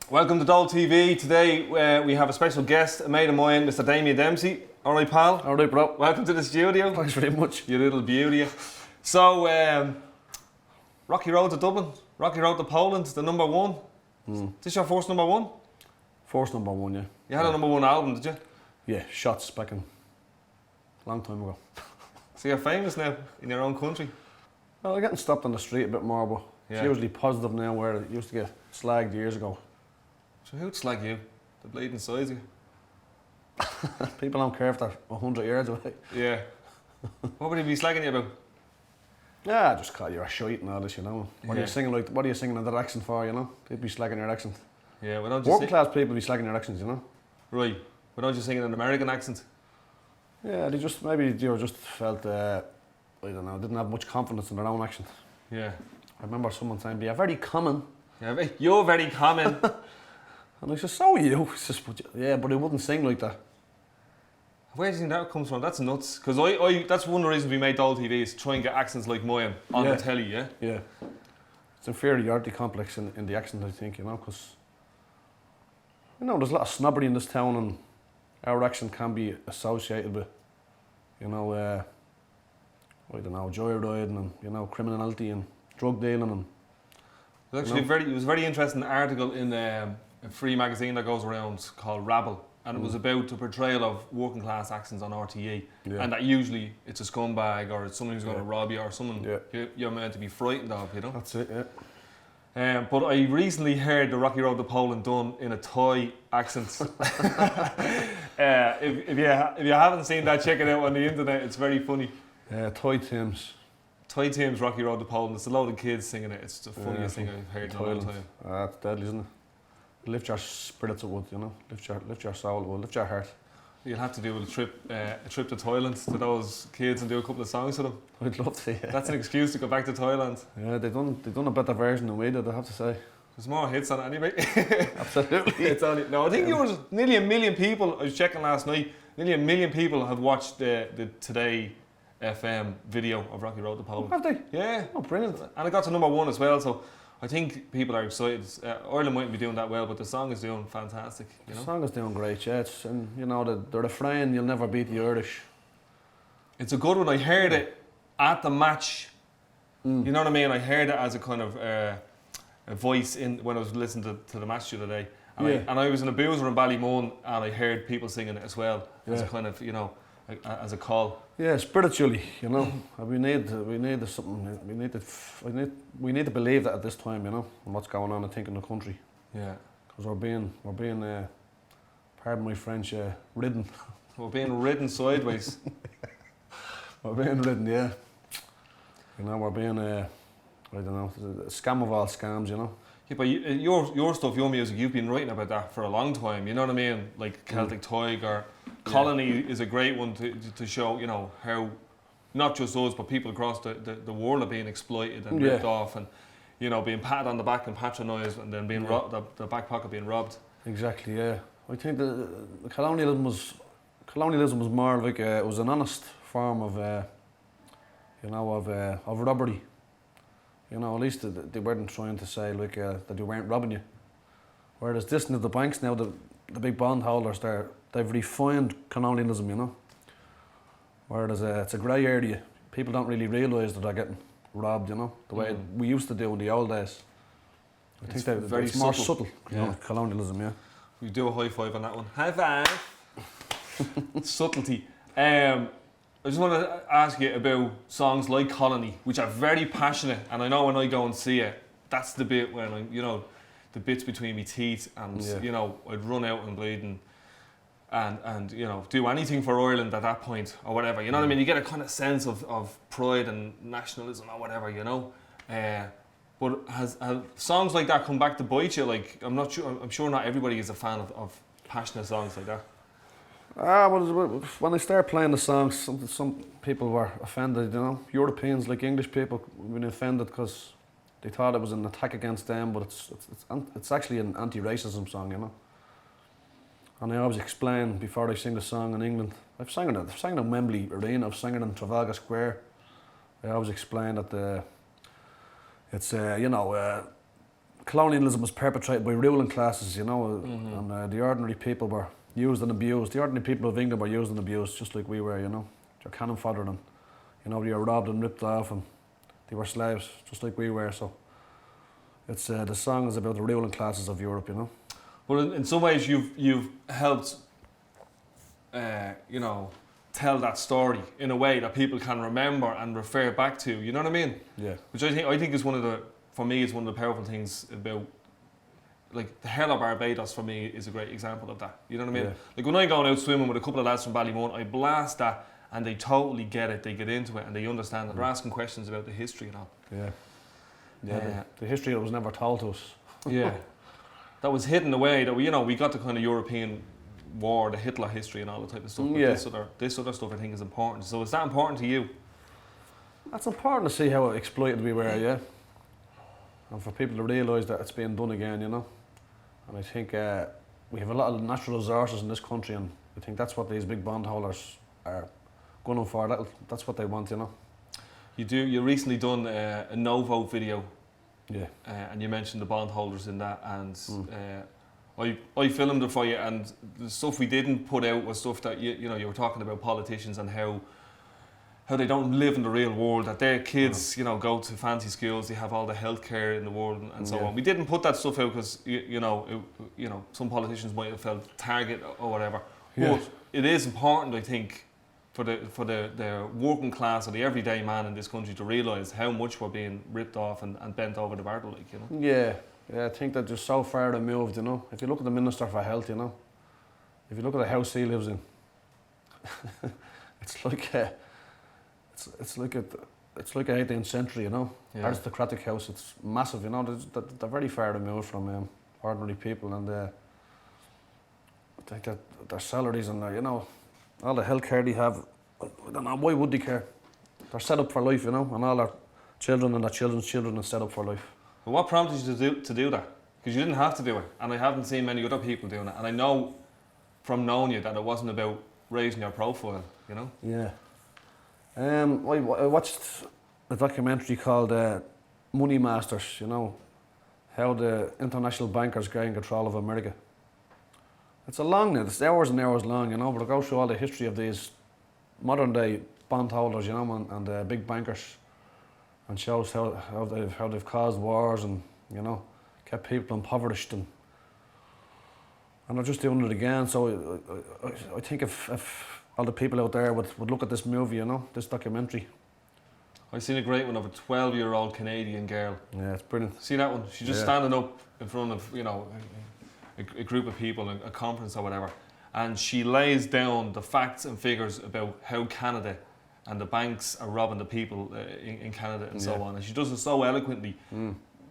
Welcome to Dole TV. Today we have a special guest, a mate of mine, Mr. Damien Dempsey. All right, pal? All right, bro. Welcome to the studio. Thanks very much. You little beauty. So, Rocky Road to Dublin, Rocky Road to Poland, the number one. Is this your first number one? First number one, yeah. You had a number one album, did you? Yeah, Shots back in a long time ago. So you're famous now in your own country. Well, I'm getting stopped on the street a bit more, but it's usually positive now, where it used to get slagged years ago. So who'd slag you? The bleeding size of you? People don't care if they're 100 yards away. Yeah. What would he be slagging you about? Yeah, I just call you a shite and all this, you know. What are Yeah. you singing like? What are you singing in that accent for, you know? They'd be slagging your accent. Yeah, why don't you Working class people be slagging your accents, you know. Right. Why don't you sing in an American accent? Yeah, they just just felt I don't know, didn't have much confidence in their own accent. Yeah. I remember someone saying, "You're very common." Yeah, you're very common. And I said, "So are you?" He says, "Yeah, but he wouldn't sing like that." Where do you think that comes from? That's nuts. Because I that's one of the reasons we made Dole TV is to try and get accents like mine on the telly, yeah? Yeah. It's inferiority complex in the accent, I think, you know, because, you know, there's a lot of snobbery in this town, and our accent can be associated with, you know, I don't know, joyriding and, you know, criminality and drug dealing and... It was actually it was a very interesting article in a free magazine that goes around called Rabble. And it was about the portrayal of working class accents on RTE, and that usually it's a scumbag or it's someone who's going to rob you or someone you're meant to be frightened of, you know. That's it, yeah. But I recently heard the Rocky Road to Poland done in a Thai accent. If you haven't seen that, check it out on the internet. It's very funny. Thai Thames. Thai Thames Rocky Road to Poland. It's a load of kids singing it. It's the funniest thing I've heard in a long time. It's deadly, isn't it? Lift your spirits, it would, you know. Lift your soul, it would. Lift your heart. You'll have to do a trip to Thailand to those kids and do a couple of songs to them. I'd love to. Yeah. That's an excuse to go back to Thailand. Yeah, they've done a better version than we did, I have to say. There's more hits on it anyway. Absolutely. I think there was nearly 1 million people. I was checking last night. Nearly 1 million people have watched the Today FM video of Rocky Road to Poland. Have they? Yeah. Oh, brilliant! And it got to number one as well. So I think people are excited. Ireland mightn't be doing that well, but the song is doing fantastic. You know? The song is doing great, yeah. And you know, the refrain, "You'll never beat the Irish." It's a good one. I heard it at the match. You know what I mean? I heard it as a kind of a voice when I was listening to the match the other day. And I was in a boozer in Ballymun, and I heard people singing it as well as a kind of, you know, as a call. Yeah, spiritually, you know. We need something. We need to believe that at this time, you know, and what's going on, I think, in the country. Yeah. Because we're being, pardon my French, ridden. We're being ridden sideways. We're being ridden, yeah. You know, we're being, I don't know, a scam of all scams, you know. Yeah, but your stuff, your music, you've been writing about that for a long time. You know what I mean? Like Celtic Tiger, Colony is a great one to show, you know, how not just us but people across the world are being exploited and ripped off, and, you know, being patted on the back and patronised, and then being robbed, the back pocket being robbed. Exactly, yeah. I think the colonialism was more like it was an honest form of, you know, of robbery. You know, at least they weren't trying to say like that they weren't robbing you. Whereas this and the banks now, the big bondholders, they've refined colonialism, you know. Whereas it's a grey area. People don't really realise that they're getting robbed, you know, the way we used to do in the old days. I think it's more subtle, you know, colonialism, yeah. We do a high five on that one. High five. Subtlety. I just want to ask you about songs like Colony, which are very passionate, and I know when I go and see it, that's the bit when I'm, you know, the bits between me teeth, and you know, I'd run out and bleed and you know, do anything for Ireland at that point or whatever. You know what I mean? You get a kind of sense of pride and nationalism or whatever, you know. But has songs like that come back to bite you? Like, I'm sure not everybody is a fan of passionate songs like that. When I started playing the songs, some people were offended, you know. Europeans, like English people, were offended because they thought it was an attack against them, but it's actually an anti-racism song, you know. And I always explain before I sing the song in England. I've sang it in Wembley Arena, I've sang it in Trafalgar Square. I always explain that it's you know, colonialism was perpetrated by ruling classes, you know, and the ordinary people were used and abused. The ordinary people of England were used and abused, just like we were, you know. They're cannon foddered and, you know, they were robbed and ripped off, and they were slaves, just like we were. So it's the song is about the ruling classes of Europe, you know. But in some ways, you've helped, you know, tell that story in a way that people can remember and refer back to. You know what I mean? Yeah. Which I think is one of the, for me, is one of the powerful things about, like, the Hell of Barbados for me is a great example of that. You know what I mean? Yeah. Like when I go out swimming with a couple of lads from Ballymun, I blast that and they totally get it, they get into it and they understand it. They're asking questions about the history and all. Yeah. Yeah. The history that was never told to us. Yeah. That was hidden away, that we, you know, we got the kind of European war, the Hitler history and all that type of stuff. But Yeah. this other stuff I think is important. So is that important to you? That's important to see how exploited we were, yeah. And for people to realise that it's being done again, you know. And I think we have a lot of natural resources in this country, and I think that's what these big bondholders are gunning for. That's what they want, you know. You do. You recently done a no vote video. Yeah. And you mentioned the bondholders in that, and I filmed it for you. And the stuff we didn't put out was stuff that you know, you were talking about politicians and how they don't live in the real world. That their kids, you know, go to fancy schools. They have all the healthcare in the world and so on. We didn't put that stuff out because you know some politicians might have felt target or whatever. Yeah. But it is important, I think, for the working class or the everyday man in this country to realise how much we're being ripped off and bent over the barrel, like, you know. Yeah, I think that they're so far removed, you know. If you look at the Minister for Health, you know, if you look at the house he lives in, it's like it's like a 18th century, you know, aristocratic house. It's massive, you know. They're very far removed from ordinary people, and I think that their salaries and their, you know, all the healthcare they have, I don't know, why would they care? They're set up for life, you know, and all their children and their children's children are set up for life. But what prompted you to do that? Because you didn't have to do it, and I haven't seen many other people doing it, and I know from knowing you that it wasn't about raising your profile, you know? Yeah. I watched a documentary called Money Masters, you know, how the international bankers gain control of America. It's a long, it's hours and hours long, you know, but it goes through all the history of these modern day bondholders, you know, and big bankers, and shows how they've caused wars and, you know, kept people impoverished, and they're just doing it again. So I think if all the people out there would look at this movie, you know, this documentary. I seen a great one of a 12-year-old Canadian girl. Yeah, it's brilliant. See that one? She's just standing up in front of, you know, a group of people, a conference or whatever, and she lays down the facts and figures about how Canada and the banks are robbing the people in Canada and so on. And she does it so eloquently,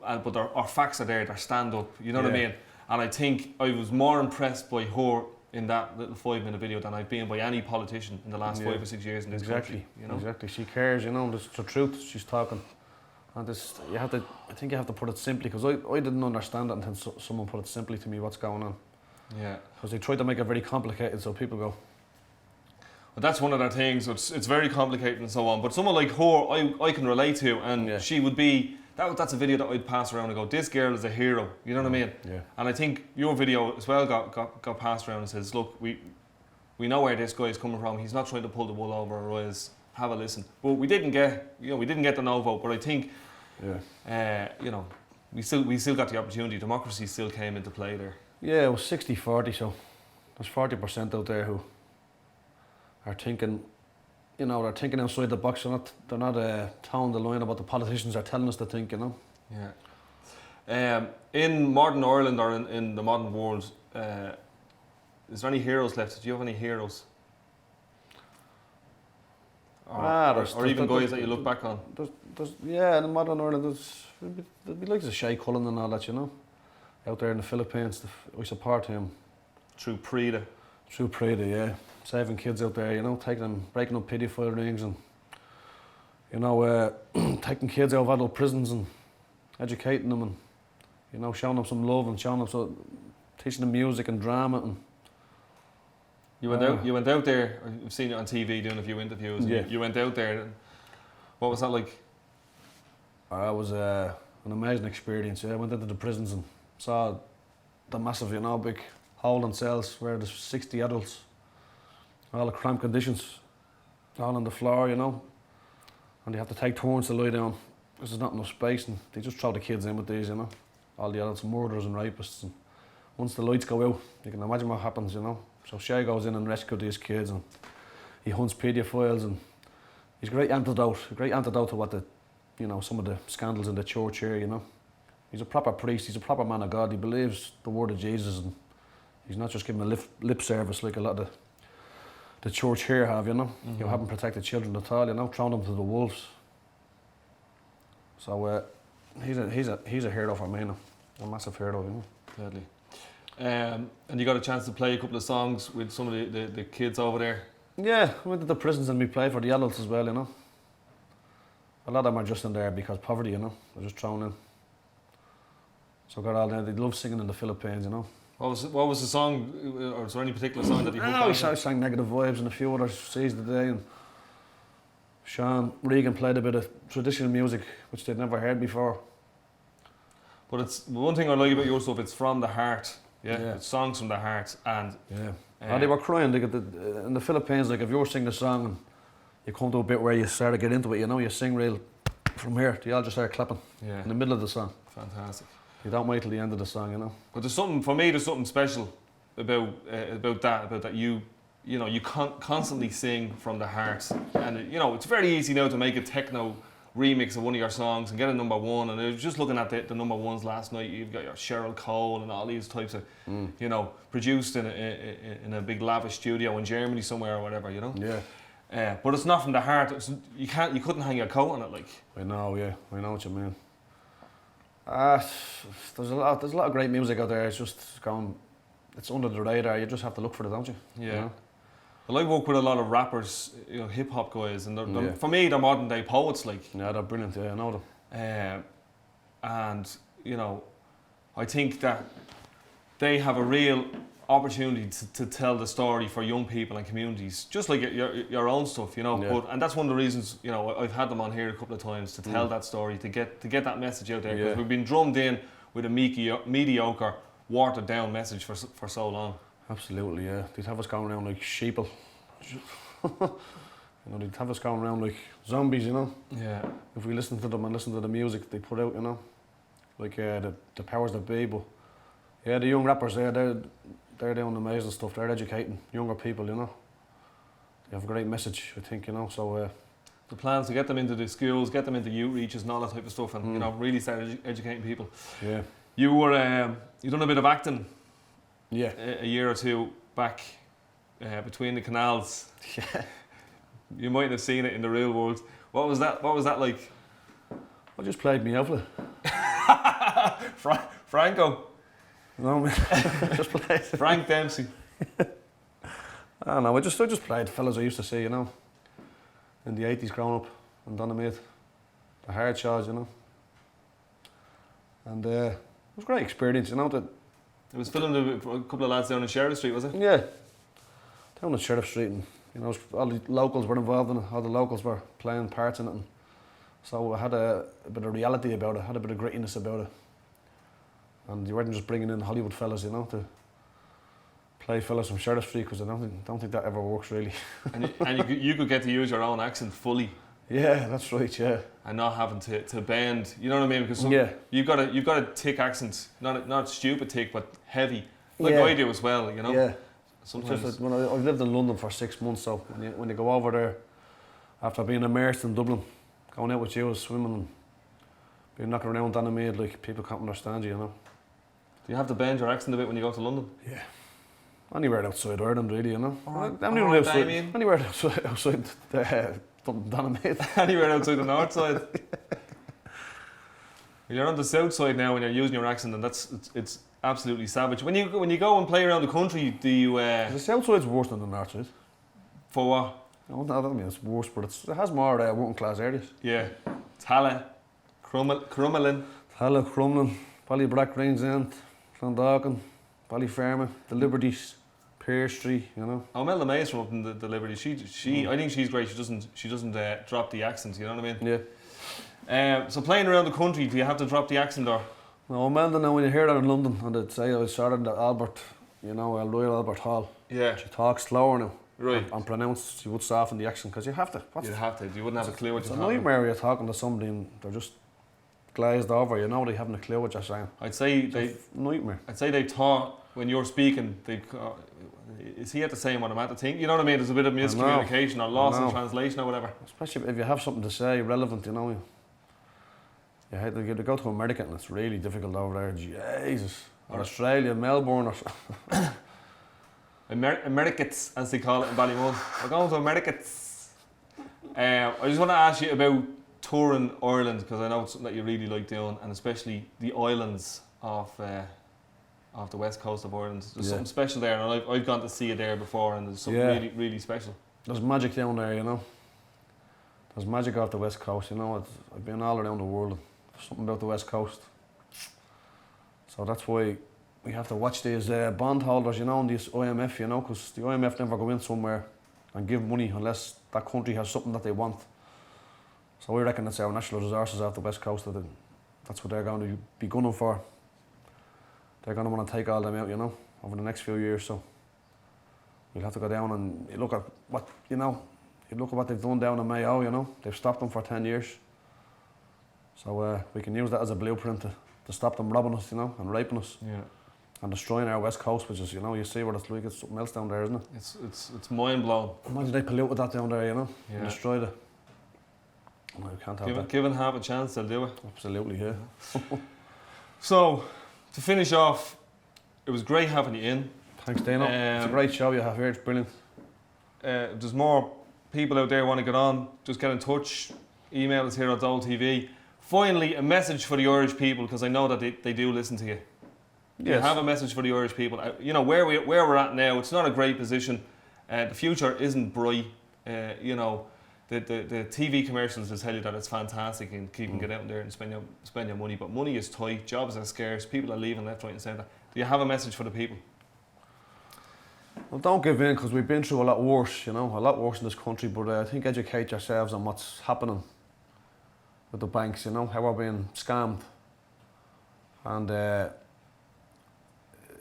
but our facts are there, they're stand up, you know what I mean? And I think I was more impressed by her in that little 5-minute video than I've been by any politician in the last 5 or 6 years in this country. You know? Exactly, she cares, you know, it's the truth she's talking. And this, I think you have to put it simply, because I didn't understand it until someone put it simply to me, what's going on. Yeah. Because they try to make it very complicated, so people go. Well, that's one of their things, it's very complicated and so on. But someone like her, I can relate to, and she would be, that's a video that I'd pass around and go, this girl is a hero, you know what I mean? Yeah. And I think your video as well got passed around and says, look, we know where this guy is coming from, he's not trying to pull the wool over our eyes, have a listen. But we didn't get the no vote, but I think, you know, we still got the opportunity, democracy still came into play there. Yeah, it was 60-40, so there's 40% out there who are thinking, you know, they're thinking outside the box. They're not towing the line about the politicians are telling us to think, you know. Yeah. In modern Ireland or in the modern world, is there any heroes left? Do you have any heroes? Or even guys that you look back on? In modern Ireland, there'd be like the Shay Cullen and all that, you know. Out there in the Philippines, we support him. Through Prida, yeah. Saving kids out there, you know, taking them, breaking up paedophile rings, and, you know, taking kids out of adult prisons and educating them, and, you know, showing them some love and teaching them music and drama. And you went out there. I've seen it on TV doing a few interviews. Yeah. You went out there. And what was that like? I was an amazing experience. Yeah, I went into the prisons and saw the massive, big holding cells where there's 60 adults, all the cramped conditions, all on the floor, and they have to take turns to lie down because there's not enough space, and they just throw the kids in with these, all the adults, murderers and rapists. And once the lights go out, you can imagine what happens, So Shay goes in and rescues these kids, and he hunts paedophiles, and he's a great antidote to what some of the scandals in the church here, He's a proper priest, he's a proper man of God, he believes the word of Jesus, and he's not just giving a lip service like a lot of the church here have, Mm-hmm. You haven't protected children at all, thrown them to the wolves. So he's a hero for me, a massive hero, Deadly. And you got a chance to play a couple of songs with some of the kids over there. Yeah, I went to the prisons and we played for the adults as well, A lot of them are just in there because poverty, They're just thrown in. So got all there. They love singing in the Philippines, What was the song, or was there any particular song that you hooked on? I sang Negative Vibes and a few others, Seize the Day, and Sean Regan played a bit of traditional music which they'd never heard before. But it's one thing I like about your stuff, it's from the heart. Yeah, Yeah. It's songs from the heart. And they were crying. In the Philippines, like if you're singing a song and you come to a bit where you start to get into it, you sing real from here. They all just start clapping in the middle of the song. Fantastic. You don't wait till the end of the song, But there's something special about that you constantly sing from the heart, and it's very easy now to make a techno remix of one of your songs and get a number one. And I was just looking at the number ones last night. You've got your Cheryl Cole and all these types of produced in a big lavish studio in Germany somewhere or whatever, Yeah. But it's not from the heart. You couldn't hang your coat on it, like. I know what you mean. There's a lot of great music out there. It's just it's under the radar. You just have to look for it, don't you? Yeah. Well, I work with a lot of rappers, hip hop guys, and they're, for me, they're modern day poets. Like, yeah, they're brilliant. Yeah, I know them. And I think that they have a real opportunity to tell the story for young people and communities, just like your own stuff, Yeah. And that's one of the reasons I've had them on here a couple of times to tell that story, to get that message out there, because we've been drummed in with a mediocre, watered down message for so long. Absolutely, yeah. They'd have us going around like sheeple. They'd have us going around like zombies, Yeah. If we listen to them and listen to the music they put out, like the powers that be. But yeah, the young rappers they're doing amazing stuff. They're educating younger people, They have a great message, I think, So the plans to get them into the schools, get them into youth reaches and all that type of stuff, and really start educating people. Yeah. You were you done a bit of acting. Yeah. A year or two back, between the canals. Yeah. You mightn't have seen it in the real world. What was that like? I just played me outlet. Franco. No, man. Just played. Frank Dempsey. I don't know. I just played fellas I used to see, in the 80s growing up in Donaghmede. The hard shows, And it was a great experience, that. It was filmed for a couple of lads down in Sheriff Street, was it? Yeah. Down at Sheriff Street, and all the locals were involved in it. All the locals were playing parts in it, and so I had a bit of reality about it. Had a bit of grittiness about it. And you weren't just bringing in Hollywood fellas, to play fellas from Sheriff Street, because I don't think that ever works really. and you could get to use your own accent fully. Yeah, that's right. Yeah. And not having to bend, you know what I mean? Because you've got a thick accent, not stupid thick, but heavy, like I do as well. Yeah. Sometimes. Just like I've lived in London for 6 months, so when you go over there, after being immersed in Dublin, going out with you, swimming, and being knocking around Donaghmede, like people can't understand you, Do you have to bend your accent a bit when you go to London? Yeah. Anywhere outside Ireland, really, Anywhere outside Donaghmede. Anywhere outside the north side. You're on the south side now when you're using your accent, and it's absolutely savage. When you go and play around the country, do you? The south side's worse than the north side. For what? No, I don't mean it's worse, but it has more working class areas. Yeah, Tala, Crumlin, Ballybrack, Grangesend, Clondalkin, Ballyferma, the Liberties, Pear Street, Oh, Mel Mays from up in the Liberty. She I think she's great. She doesn't drop the accent. You know what I mean? So playing around the country, do you have to drop the accent or? No, Melda, now when you hear that in London, and they'd say I started at Albert, Royal Albert Hall. Yeah. She talks slower now. Right. And pronounced, she would soften the accent, because you have to. You'd have to. You wouldn't have a clue what It's you're a talking. nightmare you're talking to somebody and they're just glazed over, they haven't a clue what you're saying. I'd say It's a nightmare. I'd say they thought when you're speaking, is he at the same one I'm at the thing? You know what I mean? There's a bit of miscommunication or loss in translation or whatever. Especially if you have something to say relevant, you have to go to America and it's really difficult over there. Jesus. Or Australia, Melbourne or Americans, as they call it in Ballymun. We're going to Americans. I just want to ask you about touring Ireland, because I know it's something that you really like doing, and especially the islands of the west coast of Ireland. There's something special there, and I've gone to see it there before, and there's something really, really special. There's magic down there, There's magic off the west coast, I've been all around the world. There's something about the west coast. So that's why we have to watch these bondholders, and these IMF, because the IMF never go in somewhere and give money unless that country has something that they want. So we reckon it's our natural resources off the west coast that's what they're going to be gunning for. They're going to want to take all them out, over the next few years. So we'll have to go down and look at what, look at what they've done down in Mayo, They've stopped them for 10 years. So we can use that as a blueprint to stop them robbing us, and raping us. Yeah. And destroying our west coast, which is, you see what it's like, it's something else down there, isn't it? It's mind blowing. Imagine they polluted that down there, and Yeah. destroyed it. No, we can't have that. Given half a chance, they'll do it. Absolutely, yeah. So, to finish off, it was great having you in. Thanks, Dino. It's a great show you have here, it's brilliant. If there's more people out there who want to get on, just get in touch. Email us here at Dole TV. Finally, a message for the Irish people, because I know that they do listen to you. You have a message for the Irish people. Where we're at now, it's not a great position. The future isn't bright. The TV commercials will tell you that it's fantastic and keep and get out there and spend your money. But money is tight, jobs are scarce, people are leaving left, right and centre. Do you have a message for the people? Well, don't give in, because we've been through a lot worse, a lot worse in this country. But I think educate yourselves on what's happening with the banks, how we're being scammed. And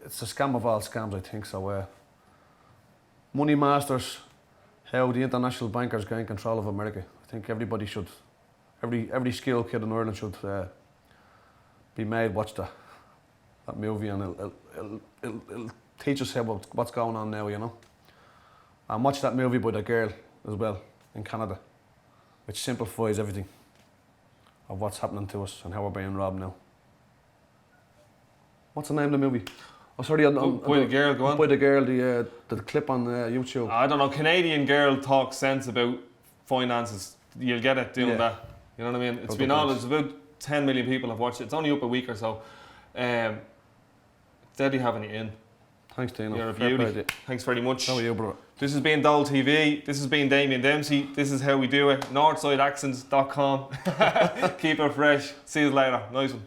it's a scam of all scams, I think. So money masters, how the international bankers gain control of America. I think everybody should, every skilled kid in Ireland should be made watch that movie, and it'll teach us what's going on now, And watch that movie by the girl as well in Canada, which simplifies everything of what's happening to us and how we're being robbed now. What's the name of the movie? Oh, sorry, By the Girl, go on. By the Girl, the clip on YouTube. I don't know, Canadian girl talks sense about finances. You'll get it doing that. You know what I mean? It's been it's about 10 million people have watched it. It's only up a week or so. Steady having you in. Thanks, Dino. You're a beauty. Thanks very much. How are you, brother? This has been Dole TV. This has been Damien Dempsey. This is how we do it. Northsideaccents.com. Keep it fresh. See you later. Nice one.